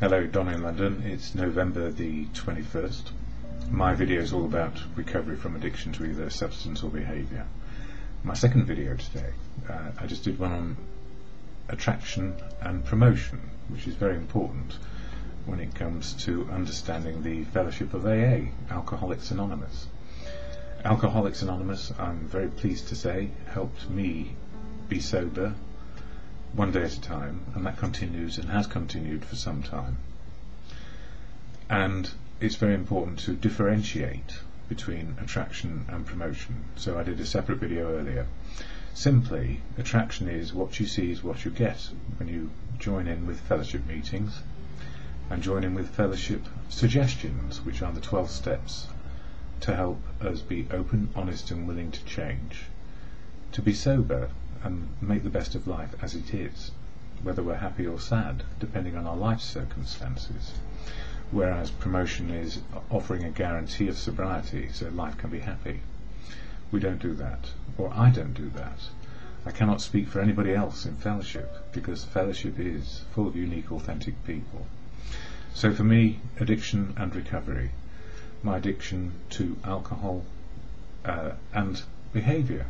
Hello, Don in London. It's November the 21st. My video is all about recovery from addiction to either substance or behaviour. My second video today, I just did one on attraction and promotion, which is very important when it comes to understanding the fellowship of AA, Alcoholics Anonymous. Alcoholics Anonymous, I'm very pleased to say, helped me be sober one day at a time, and that continues and has continued for some time. And it's very important to differentiate between attraction and promotion. So I did a separate video earlier. Simply, attraction is what you see is what you get when you join in with fellowship meetings and join in with fellowship suggestions, which are the 12 steps to help us be open, honest and willing to change, to be sober and make the best of life as it is, whether we're happy or sad, depending on our life circumstances. Whereas promotion is offering a guarantee of sobriety so life can be happy. We don't do that, or I don't do that. I cannot speak for anybody else in fellowship, because fellowship is full of unique, authentic people. So for me, addiction and recovery, my addiction to alcohol and behaviour,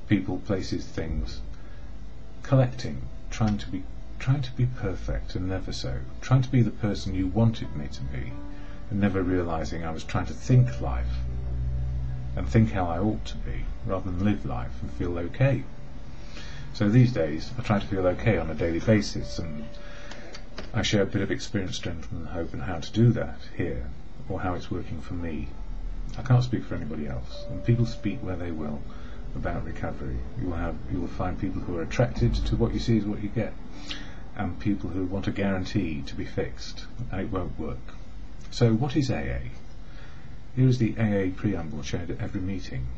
people, places, things, collecting, trying to be perfect and never so, trying to be the person you wanted me to be, and never realising I was trying to think life and think how I ought to be, rather than live life and feel okay. So these days I try to feel okay on a daily basis, and I share a bit of experience, strength and hope and how to do that here, or how it's working for me. I can't speak for anybody else, and people speak where they will about recovery. You will find people who are attracted to what you see is what you get, and people who want a guarantee to be fixed, and it won't work. So what is AA? Here is the AA preamble shared at every meeting.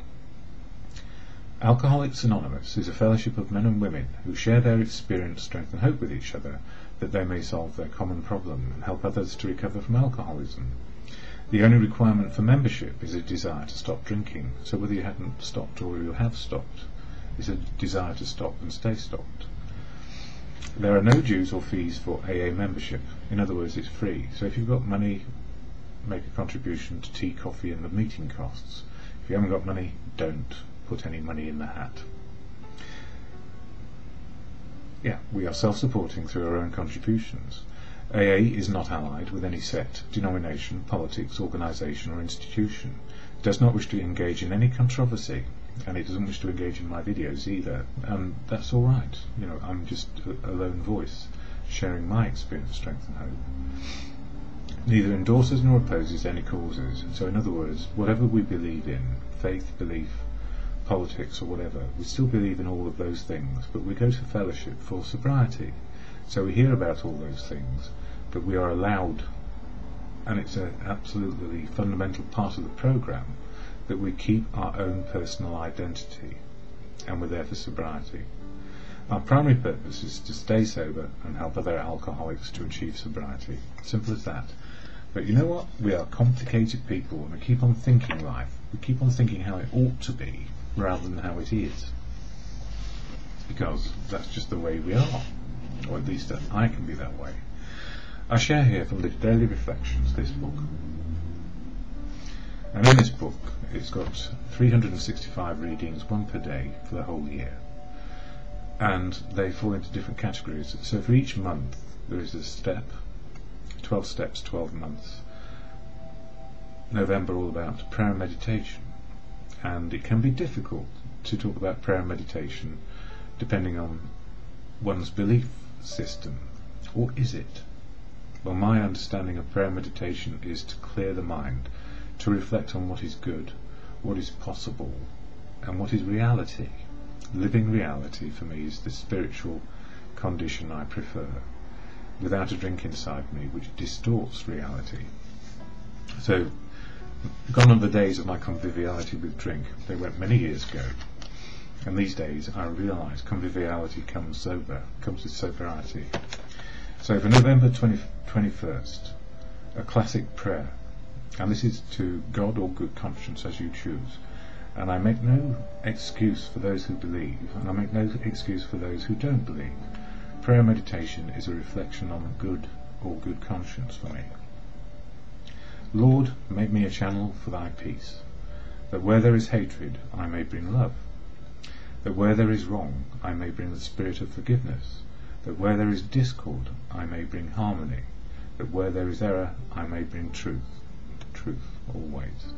Alcoholics Anonymous is a fellowship of men and women who share their experience, strength and hope with each other, that they may solve their common problem and help others to recover from alcoholism. The only requirement for membership is a desire to stop drinking, so whether you haven't stopped or you have stopped, it's a desire to stop and stay stopped. There are no dues or fees for AA membership. In other words, it's free. So if you've got money, make a contribution to tea, coffee and the meeting costs. If you haven't got money, don't put any money in the hat. Yeah, we are self-supporting through our own contributions. AA is not allied with any sect, denomination, politics, organisation or institution. It does not wish to engage in any controversy, and it doesn't wish to engage in my videos either, and that's all right. You know, I'm just a lone voice sharing my experience, strength and hope. Neither endorses nor opposes any causes. So in other words, whatever we believe in, faith, belief, politics or whatever, we still believe in all of those things, but we go to fellowship for sobriety. So we hear about all those things, but we are allowed, and it's an absolutely fundamental part of the program, that we keep our own personal identity, and we're there for sobriety. Our primary purpose is to stay sober and help other alcoholics to achieve sobriety. Simple as that. But you know what? We are complicated people, and we keep on thinking life. We keep on thinking how it ought to be, rather than how it is. Because that's just the way we are. Or at least I can be that way. I share here from the Daily Reflections this book. And in this book it's got 365 readings, one per day for the whole year. And they fall into different categories. So for each month there is a step, 12 steps, 12 months. November all about prayer and meditation. And it can be difficult to talk about prayer and meditation depending on one's belief system. Or is it? Well, my understanding of prayer and meditation is to clear the mind, to reflect on what is good, what is possible, and what is reality. Living reality for me is the spiritual condition I prefer, without a drink inside me which distorts reality. So, gone are the days of my conviviality with drink. They went many years ago. And these days I realise conviviality comes with sobriety. So for November 21st, a classic prayer, and this is to God or good conscience as you choose. And I make no excuse for those who believe, and I make no excuse for those who don't believe. Prayer meditation is a reflection on good or good conscience for me. Lord, make me a channel for thy peace, that where there is hatred I may bring love, that where there is wrong I may bring the spirit of forgiveness, that where there is discord I may bring harmony, that where there is error I may bring truth always,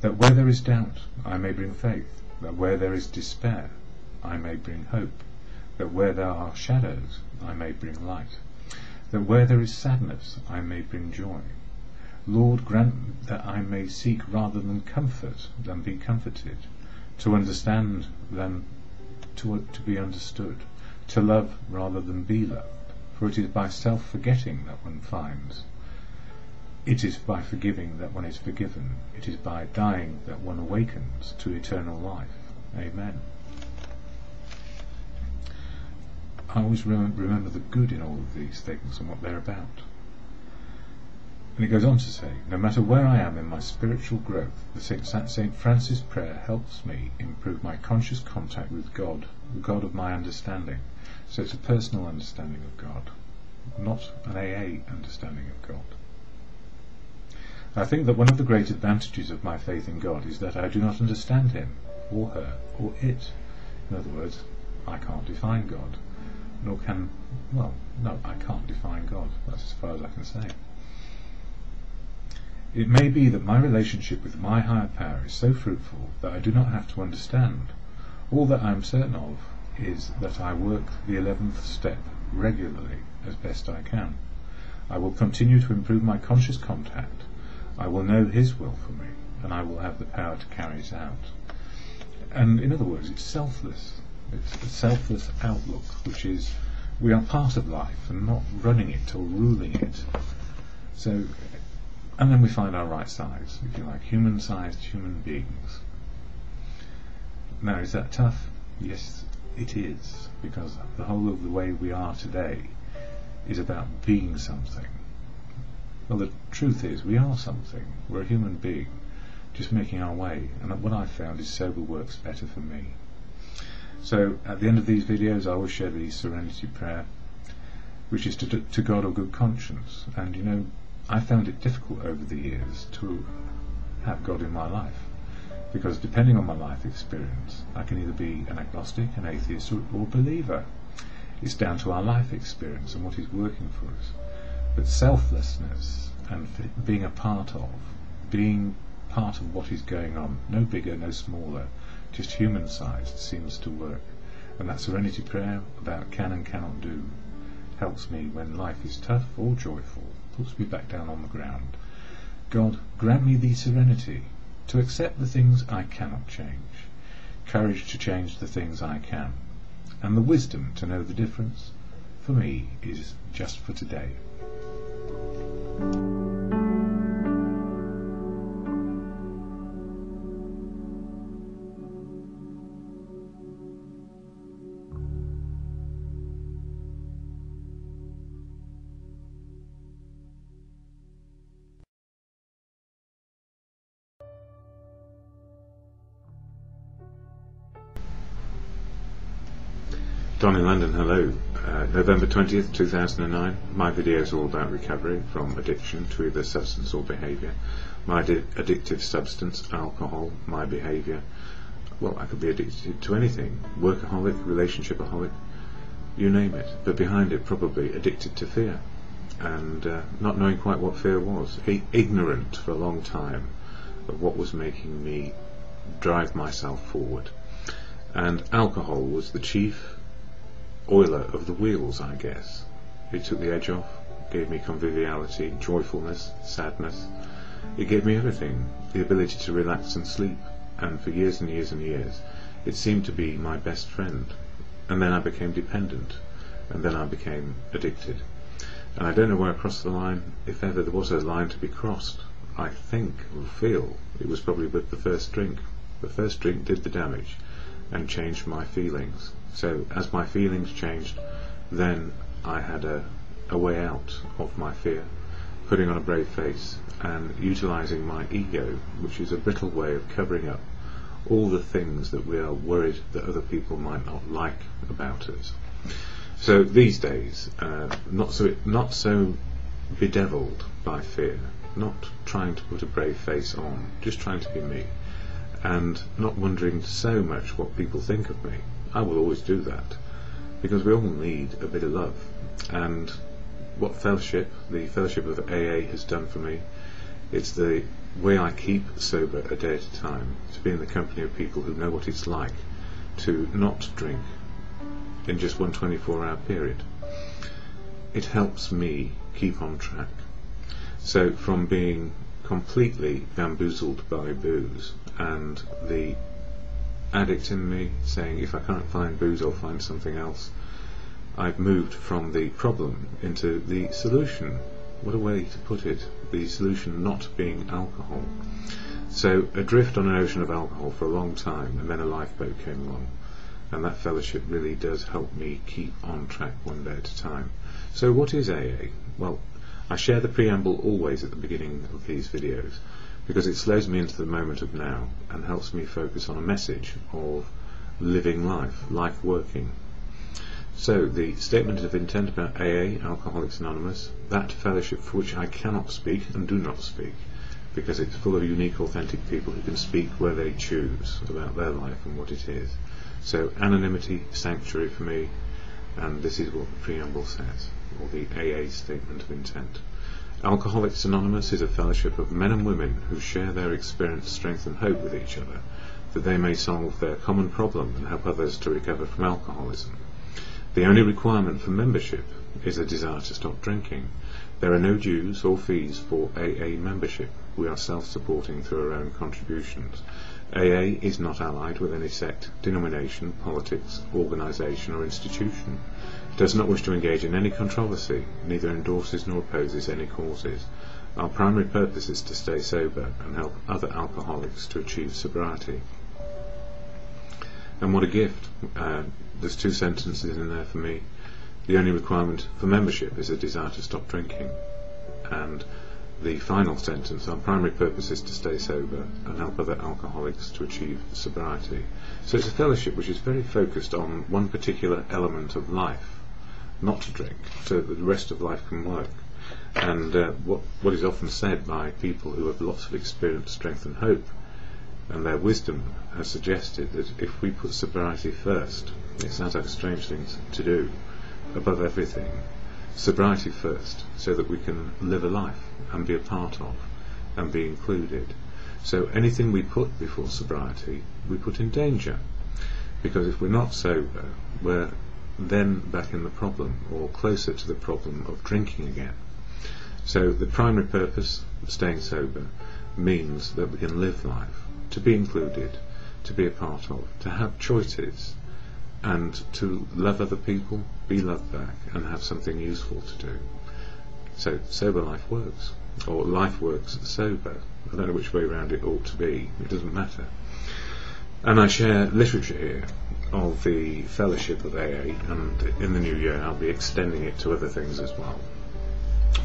that where there is doubt I may bring faith, that where there is despair I may bring hope, that where there are shadows I may bring light, that where there is sadness I may bring joy. Lord, grant that I may seek rather than comfort than be comforted, to understand than to be understood, to love rather than be loved, for it is by self-forgetting that one finds. It is by forgiving that one is forgiven. It is by dying that one awakens to eternal life. Amen. I always remember the good in all of these things and what they're about. And it goes on to say, no matter where I am in my spiritual growth, the St. Francis prayer helps me improve my conscious contact with God, the God of my understanding. So it's a personal understanding of God, not an AA understanding of God. I think that one of the great advantages of my faith in God is that I do not understand him, or her, or it. In other words, I can't define God, nor can, well, no, I can't define God. That's as far as I can say. It may be that my relationship with my higher power is so fruitful that I do not have to understand. All that I am certain of is that I work the 11th step regularly as best I can. I will continue to improve my conscious contact. I will know his will for me, and I will have the power to carry it out. And in other words, it's selfless. It's a selfless outlook, which is we are part of life and not running it or ruling it. So, and then we find our right size, if you like, human-sized human beings. Now, is that tough? Yes, it is, because the whole of the way we are today is about being something. Well, the truth is, we are something. We're a human being, just making our way, and what I've found is sober works better for me. So, at the end of these videos, I always share the Serenity prayer, which is to God or good conscience. And you know, I found it difficult over the years to have God in my life, because depending on my life experience, I can either be an agnostic, an atheist, or a believer. It's down to our life experience and what is working for us. But selflessness and being part of what is going on, no bigger, no smaller, just human-sized, seems to work. And that Serenity prayer about can and cannot do helps me when life is tough or joyful, puts me back down on the ground. God, grant me the serenity to accept the things I cannot change, courage to change the things I can, and the wisdom to know the difference, for me, is just for today. DonInLondon, hello. November 20th, 2009. My video is all about recovery from addiction to either substance or behaviour. My addictive substance, alcohol, my behaviour. Well, I could be addicted to anything. Workaholic, relationshipaholic, you name it. But behind it, probably addicted to fear. And not knowing quite what fear was. Ignorant for a long time of what was making me drive myself forward. And alcohol was the chief oiler of the wheels, I guess. It took the edge off, gave me conviviality, joyfulness, sadness. It gave me everything, the ability to relax and sleep, and for years and years and years it seemed to be my best friend. And then I became dependent, and then I became addicted. And I don't know where I crossed the line, if ever there was a line to be crossed. I think, or feel, it was probably with the first drink. The first drink did the damage and changed my feelings. So as my feelings changed, then I had a way out of my fear, putting on a brave face and utilising my ego, which is a brittle way of covering up all the things that we are worried that other people might not like about us. So these days, not so bedevilled by fear, not trying to put a brave face on, just trying to be me, and not wondering so much what people think of me. I will always do that, because we all need a bit of love. And what the fellowship of AA has done for me, it's the way I keep sober a day at a time, to be in the company of people who know what it's like to not drink in just one 24-hour period. It helps me keep on track. So from being completely bamboozled by booze and the addict in me saying, if I can't find booze, I'll find something else, I've moved from the problem into the solution. What a way to put it, the solution not being alcohol. So adrift on an ocean of alcohol for a long time, and then a lifeboat came along, and that fellowship really does help me keep on track one day at a time. So what is AA? Well, I share the preamble always at the beginning of these videos, because it slows me into the moment of now and helps me focus on a message of living life working. So the statement of intent about AA, Alcoholics Anonymous, that fellowship for which I cannot speak and do not speak, because it's full of unique, authentic people who can speak where they choose about their life and what it is. So anonymity, sanctuary for me, and this is what the preamble says, or the AA statement of intent. Alcoholics Anonymous is a fellowship of men and women who share their experience, strength and hope with each other, that they may solve their common problem and help others to recover from alcoholism. The only requirement for membership is a desire to stop drinking. There are no dues or fees for AA membership. We are self-supporting through our own contributions. AA is not allied with any sect, denomination, politics, organisation or institution. It does not wish to engage in any controversy, neither endorses nor opposes any causes. Our primary purpose is to stay sober and help other alcoholics to achieve sobriety. And what a gift. There's two sentences in there for me. The only requirement for membership is a desire to stop drinking. And the final sentence, our primary purpose is to stay sober and help other alcoholics to achieve sobriety. So it's a fellowship which is very focused on one particular element of life, not to drink, so that the rest of life can work. And what is often said by people who have lots of experience, strength and hope, and their wisdom has suggested that if we put sobriety first, it sounds like a strange thing to do, above everything, sobriety first, so that we can live a life and be a part of and be included. So anything we put before sobriety, we put in danger, because if we're not sober, we're then back in the problem, or closer to the problem of drinking again. So the primary purpose of staying sober means that we can live life, to be included, to be a part of, to have choices, and to love other people, be loved back, and have something useful to do. So sober life works, or life works sober. I don't know which way around it ought to be, it doesn't matter. And I share literature here of the fellowship of AA, and in the new year I'll be extending it to other things as well,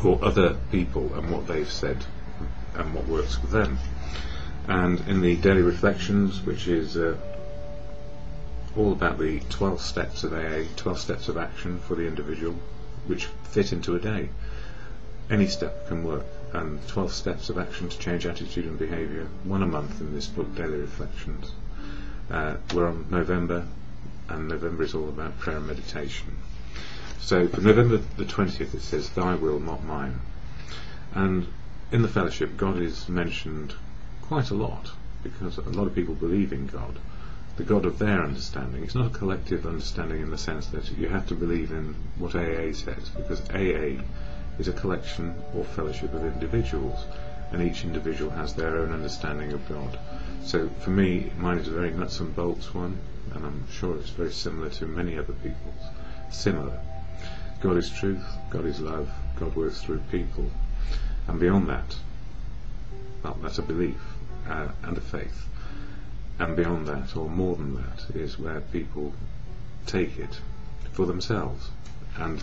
or other people and what they've said and what works for them. And in the daily reflections, which is all about the 12 steps of AA, 12 steps of action for the individual, which fit into a day. Any step can work, and 12 steps of action to change attitude and behaviour, one a month in this book, Daily Reflections. We're on November, and November is all about prayer and meditation. So for November the 20th it says, Thy will, not mine. And in the fellowship God is mentioned quite a lot, because a lot of people believe in God, the God of their understanding. It's not a collective understanding in the sense that you have to believe in what AA says, because AA is a collection or fellowship of individuals, and each individual has their own understanding of God. So for me, mine is a very nuts and bolts one, and I'm sure it's very similar to many other people's. Similar. God is truth, God is love, God works through people, and beyond that, well, that's a belief and a faith. And beyond that, or more than that, is where people take it for themselves. And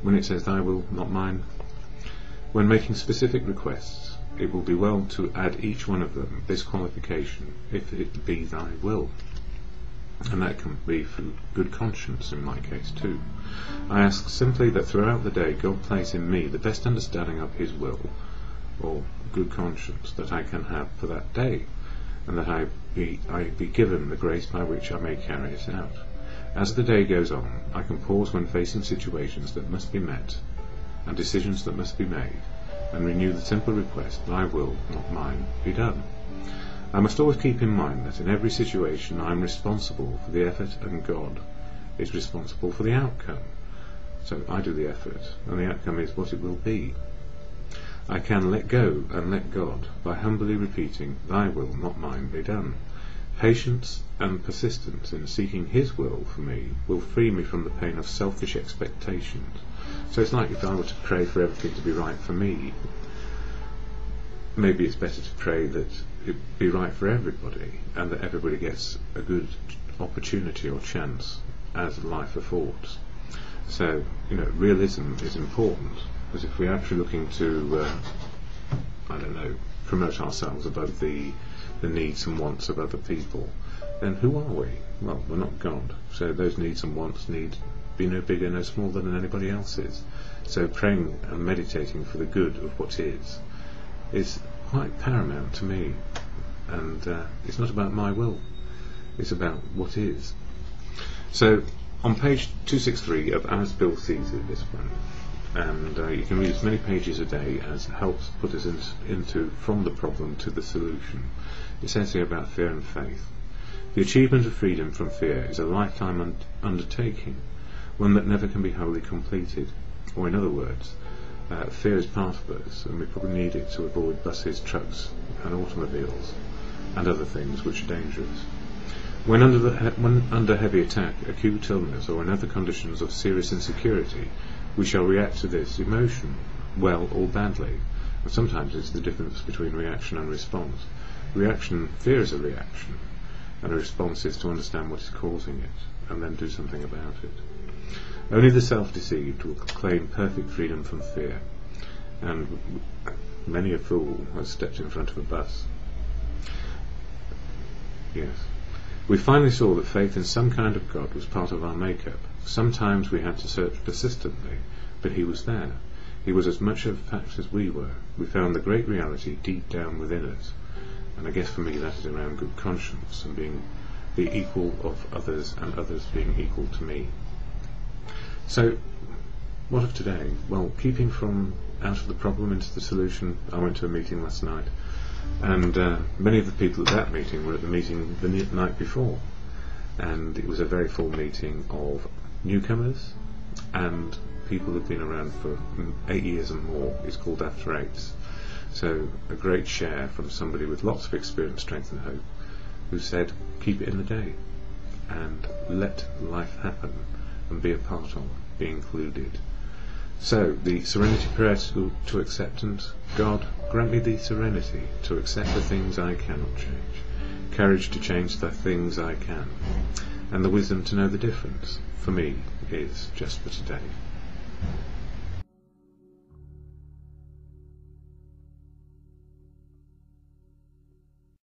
when it says Thy will, not mine, when making specific requests, it will be well to add each one of them this qualification, if it be Thy will. and that can be for good conscience in my case too. I ask simply that throughout the day God place in me the best understanding of His will, or good conscience, that I can have for that day, and that I be given the grace by which I may carry it out. As the day goes on, I can pause when facing situations that must be met, and decisions that must be made, and renew the simple request, Thy will, not mine, be done. I must always keep in mind that in every situation I am responsible for the effort, and God is responsible for the outcome. So I do the effort, and the outcome is what it will be. I can let go and let God by humbly repeating, Thy will, not mine, be done. Patience and persistence in seeking His will for me will free me from the pain of selfish expectations. So it's like if I were to pray for everything to be right for me, maybe it's better to pray that it be right for everybody, and that everybody gets a good opportunity or chance as life affords. So, realism is important, because if we're actually looking to, promote ourselves above the needs and wants of other people, then who are we? Well, we're not God, so those needs and wants need be no bigger, no smaller than anybody else's. So praying and meditating for the good of what is quite paramount to me, and it's not about my will, it's about what is. So on page 263 of As Bill Sees It, this one, and you can read as many pages a day as helps put us into from the problem to the solution. It says here about fear and faith. The achievement of freedom from fear is a lifetime undertaking, one that never can be wholly completed. Or in other words, fear is part of us, and we probably need it to avoid buses, trucks and automobiles and other things which are dangerous. When under heavy attack, acute illness, or in other conditions of serious insecurity, we shall react to this emotion, well or badly. And sometimes it's the difference between reaction and response. Fear is a reaction, and a response is to understand what is causing it, and then do something about it. Only the self-deceived will claim perfect freedom from fear, and many a fool has stepped in front of a bus. Yes. We finally saw that faith in some kind of God was part of our make-up. Sometimes we had to search persistently, but He was there. He was as much of a fact as we were. We found the great reality deep down within us, and I guess for me that is around good conscience and being the equal of others, and others being equal to me. So, what of today? Well, keeping from out of the problem into the solution, I went to a meeting last night, and many of the people at that meeting were at the meeting the night before, and it was a very full meeting of newcomers and people who've been around for 8 years and more. It's called After Eights. So a great share from somebody with lots of experience, strength and hope, who said, keep it in the day and let life happen and be a part of, be included. So the serenity prayer to acceptance: God, grant me the serenity to accept the things I cannot change, courage to change the things I can, and the wisdom to know the difference, for me, is just for today.